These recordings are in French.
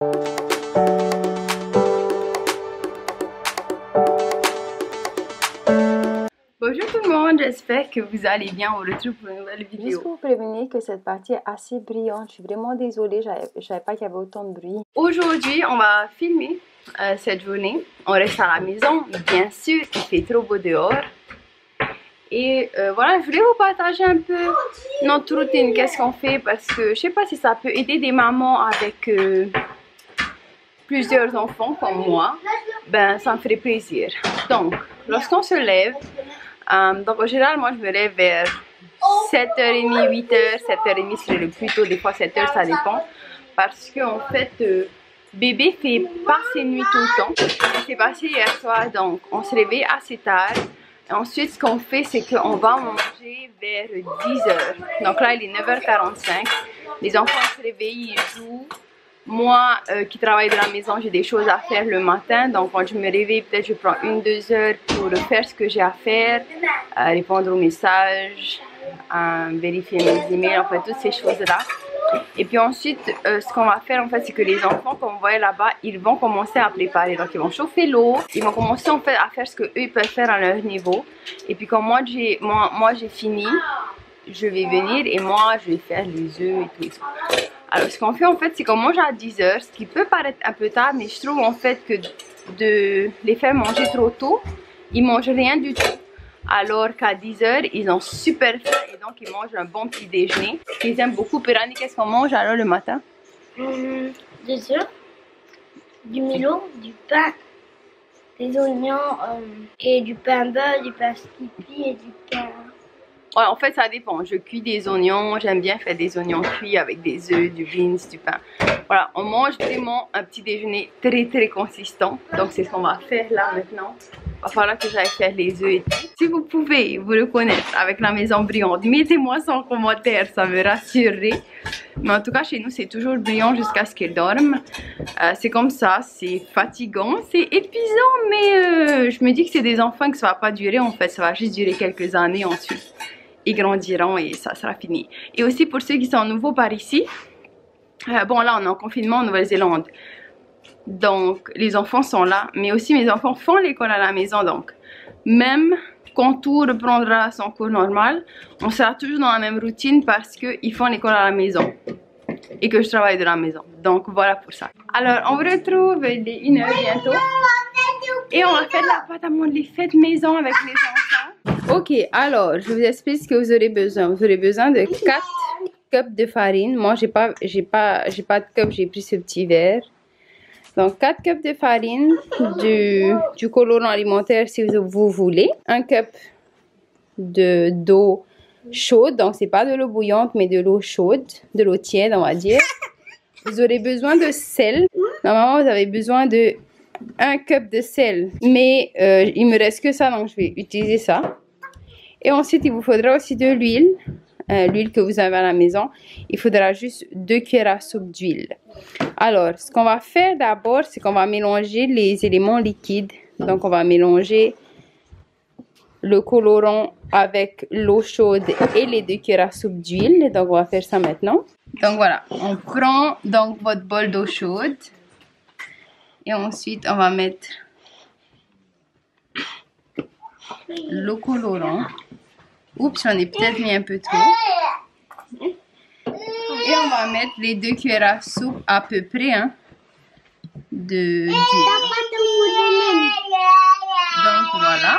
Bonjour tout le monde, j'espère que vous allez bien. On se retrouve pour une nouvelle vidéo. Juste pour vous prévenir que cette partie est assez brillante, je suis vraiment désolée, je savais pas qu'il y avait autant de bruit. Aujourd'hui, on va filmer cette journée. On reste à la maison, bien sûr, il fait trop beau dehors. Et voilà, je voulais vous partager un peu notre routine, qu'est-ce qu'on fait, parce que je sais pas si ça peut aider des mamans avec plusieurs enfants comme moi, ben ça me ferait plaisir. Donc, lorsqu'on se lève, donc en général, moi je me lève vers 7h30, 8h, 7h30 c'est le plus tôt, des fois 7h, ça dépend. Parce qu'en fait, bébé fait pas ses nuits tout le temps. C'est passé hier soir, donc on se réveille assez tard. Et ensuite, ce qu'on fait, c'est qu'on va manger vers 10h. Donc là, il est 9h45. Les enfants se réveillent, ils jouent. Moi qui travaille de la maison, j'ai des choses à faire le matin. Donc quand je me réveille, peut-être je prends 1-2 heures pour faire ce que j'ai à faire. Répondre aux messages, vérifier mes emails, en fait toutes ces choses-là. Et puis ensuite, ce qu'on va faire en fait, c'est que les enfants, comme vous voyez là-bas, ils vont commencer à préparer. Donc ils vont chauffer l'eau, ils vont commencer en fait à faire ce qu'eux ils peuvent faire à leur niveau. Et puis quand moi j'ai fini, je vais venir et moi je vais faire les œufs et tout. Alors ce qu'on fait en fait, c'est qu'on mange à 10h, ce qui peut paraître un peu tard, mais je trouve en fait que de les faire manger trop tôt, ils mangent rien du tout. Alors qu'à 10h, ils ont super faim et donc ils mangent un bon petit déjeuner. Ils aiment beaucoup. Pérani, qu'est-ce qu'on mange alors le matin? Des œufs, du Milo, du pain, des oignons et du pain beurre, du pain skippy et du pain... Ouais, en fait ça dépend, je cuis des oignons, j'aime bien faire des oignons cuits avec des œufs, du beans, du pain. Voilà, on mange vraiment un petit déjeuner très consistant. Donc c'est ce qu'on va faire là maintenant. Il va falloir que j'aille faire les œufs et tout. Si vous pouvez vous reconnaître avec la maison brillante, mettez-moi ça en commentaire, ça me rassurerait. Mais en tout cas chez nous c'est toujours brillant jusqu'à ce qu'ils dorment. C'est comme ça, c'est fatigant, c'est épuisant, mais je me dis que c'est des enfants que ça va pas durer en fait, ça va juste durer quelques années ensuite. Ils grandiront et ça sera fini. Et aussi pour ceux qui sont nouveaux par ici, bon là on est en confinement en Nouvelle-Zélande, donc les enfants sont là, mais aussi mes enfants font l'école à la maison, donc même quand tout reprendra son cours normal, on sera toujours dans la même routine parce qu'ils font l'école à la maison et que je travaille de la maison. Donc voilà pour ça. Alors on vous retrouve, il est 1h bientôt et on va faire de la pâte à modeler faite maison avec les enfants. Ok, alors je vous explique ce que vous aurez besoin. Vous aurez besoin de 4 cups de farine. Moi j'ai pas de cup, j'ai pris ce petit verre. Donc 4 cups de farine, du colorant alimentaire si vous voulez. 1 cup d'eau chaude, donc c'est pas de l'eau bouillante mais de l'eau chaude, de l'eau tiède on va dire. Vous aurez besoin de sel. Normalement vous avez besoin de 1 cup de sel, mais il me reste que ça donc je vais utiliser ça. Et ensuite il vous faudra aussi de l'huile. L'huile que vous avez à la maison, il faudra juste 2 cuillères à soupe d'huile. Alors, ce qu'on va faire d'abord, c'est qu'on va mélanger les éléments liquides. Donc, on va mélanger le colorant avec l'eau chaude et les 2 cuillères à soupe d'huile. Donc, on va faire ça maintenant. Donc, voilà, on prend donc votre bol d'eau chaude. Et ensuite, on va mettre le colorant. Oups, j'en ai peut-être mis un peu trop. Et on va mettre les 2 cuillères à soupe à peu près d'huile. Donc voilà.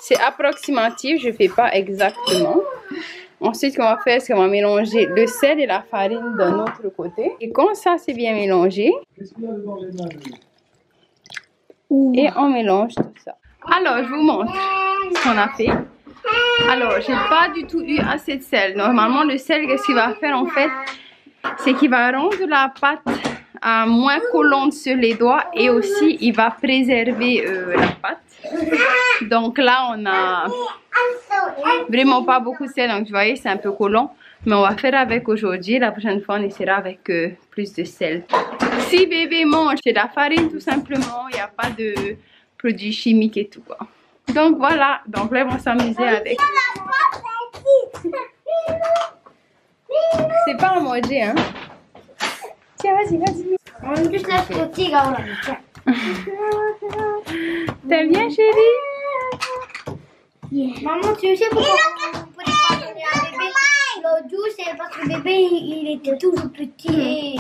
C'est approximatif, je ne fais pas exactement. Ensuite, ce qu'on va faire, c'est qu'on va mélanger le sel et la farine d'un autre côté. Et quand ça c'est bien mélangé, et on mélange tout ça. Alors, je vous montre ce qu'on a fait. Alors, j'ai pas du tout eu assez de sel. Normalement, le sel, qu'est-ce qu'il va faire en fait? C'est qu'il va rendre la pâte moins collante sur les doigts et aussi il va préserver la pâte. Donc là, on a vraiment pas beaucoup de sel. Donc, vous voyez, c'est un peu collant. Mais on va faire avec aujourd'hui. La prochaine fois, on essaiera avec plus de sel. Si bébé mange, c'est de la farine tout simplement. Il n'y a pas de produits chimiques et tout quoi. Donc voilà, donc là, ils vont s'amuser avec. C'est pas à manger, hein. Tiens, vas-y. On juste laisse côté, là. T'aimes bien, chérie? Maman, tu sais pourquoi on ne pouvait pas donner un bébé l'autre jour? C'est parce que le bébé, il était toujours petit.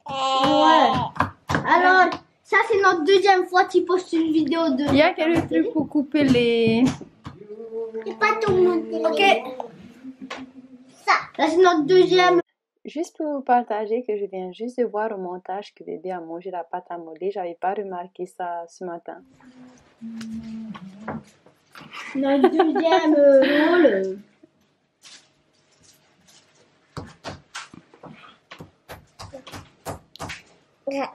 Ouais. Alors, ça, c'est notre deuxième fois que tu postes une vidéo de... Il y a quel truc pour couper les... C'est pas ton nom. Ok. Ça, c'est notre deuxième. Juste pour vous partager que je viens juste de voir au montage que bébé a mangé la pâte à modeler. J'avais pas remarqué ça ce matin. Notre deuxième rôle.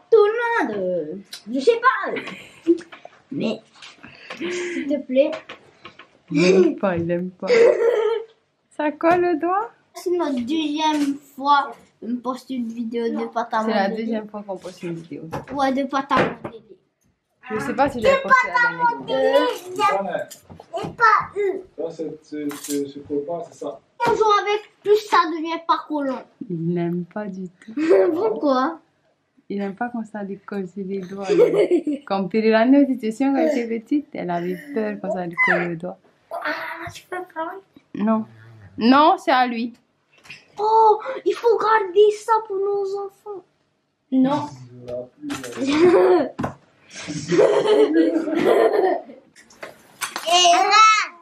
Tout le monde. Je sais pas. Mais, s'il te plaît. Il aime pas. Ça colle le doigt? C'est notre deuxième fois qu'on poste une vidéo de pâte à C'est la modeler. deuxième fois qu'on poste une vidéo. Ouais, de pâte à modeler. Je sais pas si j'avais posté la dernière fois. C'est pas eux. Ça, ce copain, c'est ça. On joue avec, plus ça devient pas collant. Il n'aime pas du tout. Pourquoi? Il n'aime pas quand ça lui colle sur les doigts. Comme Périlane, quand elle était petite, elle avait peur quand ça lui colle le doigt. Ah, tu peux prendre? Non. Non, c'est à lui. Oh, il faut garder ça pour nos enfants. Non.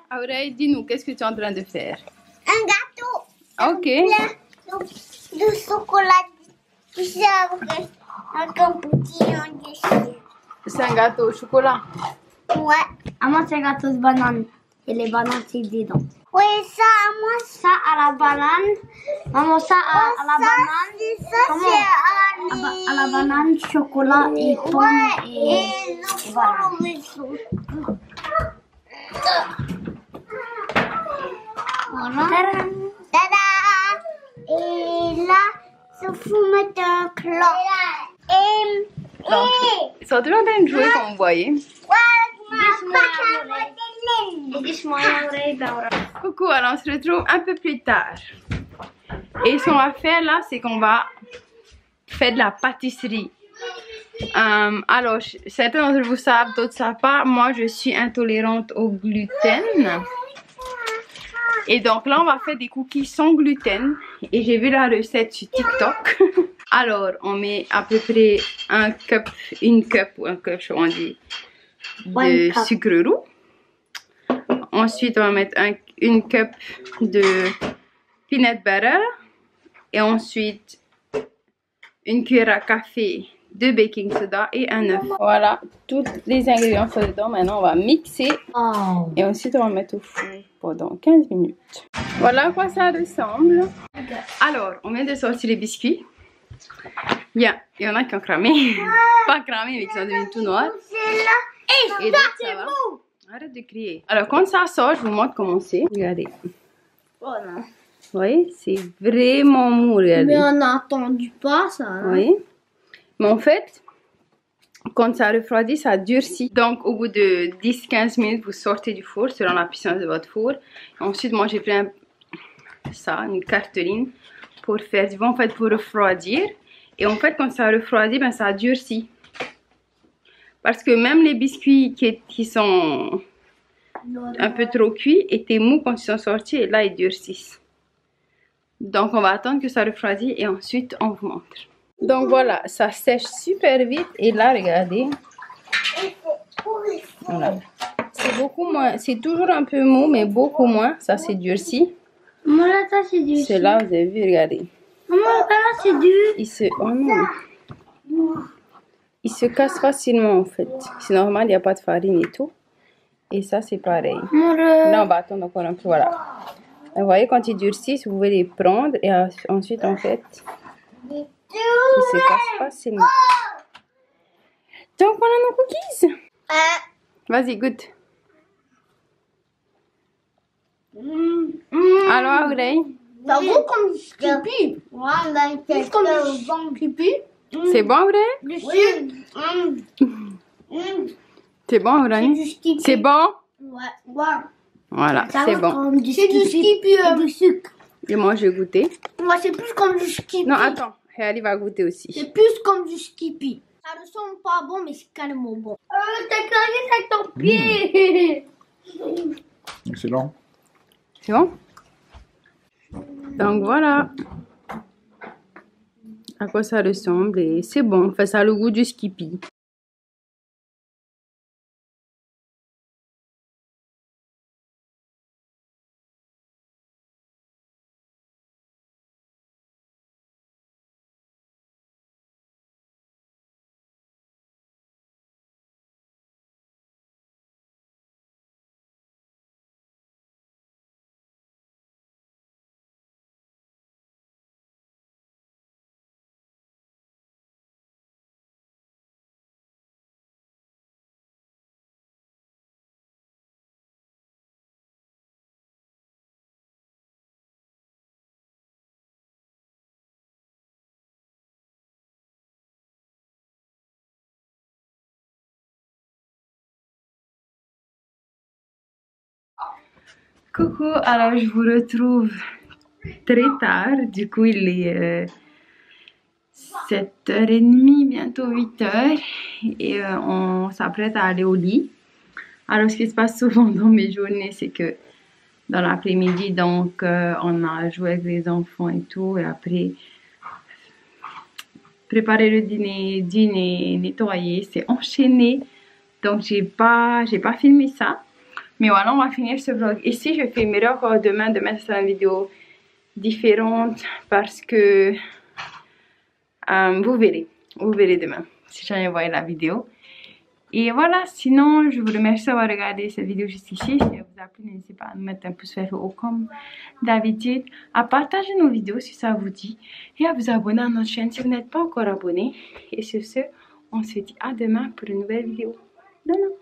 Aurélie, dis-nous, qu'est-ce que tu es en train de faire? Un gâteau. Ok. De chocolat. Tu sais, avec un cappuccino dessus. C'est un gâteau au chocolat. Ouais. À moi, c'est un gâteau de banane. Et les bananes, c'est dedans. Oui, ça, à moi, ça à la banane. Maman, ça à la banane. Ça, c'est à la banane, chocolat et pomme et banane. Voilà. Tada! Et là, se fume un clock. Donc, ils sont toujours en train de jouer, comme vous voyez. Coucou, alors on se retrouve un peu plus tard. Et ce qu'on va faire là, c'est qu'on va faire de la pâtisserie. Alors, certains d'entre vous savent, d'autres ne savent pas. Moi, je suis intolérante au gluten. Et donc là, on va faire des cookies sans gluten. Et j'ai vu la recette sur TikTok. Alors, on met à peu près une cup, on dit, de sucre roux. Ensuite, on va mettre une cup de peanut butter. Et ensuite, une cuillère à café de baking soda et un œuf. Voilà, tous les ingrédients sont dedans. Maintenant, on va mixer. Et ensuite, on va mettre au four pendant 15 minutes. Voilà à quoi ça ressemble. Alors, on vient de sortir les biscuits. Il y en a qui ont cramé. Pas cramé, mais qui sont devenus tout noirs. Et donc, ça va. Arrête de crier. Alors, quand ça sort, je vous montre comment c'est. Regardez. Voilà. Vous voyez, c'est vraiment mou, regardez. Mais on n'a attendu pas ça. Hein? Oui. Mais en fait, quand ça refroidit, ça durcit. Donc, au bout de 10-15 minutes, vous sortez du four selon la puissance de votre four. Ensuite, moi, j'ai pris une cartouche pour faire du vent, en fait, pour refroidir. Et en fait, quand ça refroidit, ben, ça durcit. Parce que même les biscuits qui sont un peu trop cuits étaient mous quand ils sont sortis. Et là, ils durcissent. Donc, on va attendre que ça refroidisse et ensuite, on vous montre. Donc, voilà, ça sèche super vite. Et là, regardez. Voilà. C'est beaucoup moins. C'est toujours un peu mou, mais beaucoup moins. Ça, c'est durci. Maman, là, ça, c'est dur. C'est là, vous avez vu, regardez. Maman, là, c'est dur. Oh non. Il se casse facilement, en fait. C'est normal, il n'y a pas de farine et tout. Et ça, c'est pareil. Là, on va attendre encore un peu, voilà. Vous voyez, quand ils durcissent, vous pouvez les prendre et ensuite, en fait, ils se cassent facilement. Donc, voilà nos cookies. Vas-y, goûte. Alors, Aurélie? Ça vaut comme du skippy. C'est comme du skippy. C'est bon, Aurélie? Du sucre. C'est bon, Aurélie? C'est bon? Ouais. Voilà, c'est bon. C'est du skippy du sucre. Et moi, j'ai goûté. Moi, c'est plus comme du skippy. Non, attends. Et Ali va goûter aussi. C'est plus comme du Skippy. Ça ne semble pas bon, mais c'est carrément bon. T'as craqué avec ton pied. Excellent. C'est bon? Donc voilà à quoi ça ressemble et c'est bon. Enfin, ça a le goût du Skippy. Coucou, alors je vous retrouve très tard, du coup il est 7h30, bientôt 8h et on s'apprête à aller au lit. Alors ce qui se passe souvent dans mes journées, c'est que dans l'après-midi, donc on a joué avec les enfants et tout, et après préparer le dîner, nettoyer, c'est enchaîné, donc j'ai pas filmé ça. Mais voilà, on va finir ce vlog ici. Je filmerai encore demain. Demain, ce sera une vidéo différente parce que vous verrez demain si jamais vous voyez la vidéo. Et voilà, sinon, je vous remercie d'avoir regardé cette vidéo jusqu'ici. Si elle vous a plu, n'hésitez pas à nous mettre un pouce vers le haut comme d'habitude, à partager nos vidéos si ça vous dit et à vous abonner à notre chaîne si vous n'êtes pas encore abonné. Et sur ce, on se dit à demain pour une nouvelle vidéo. Demain.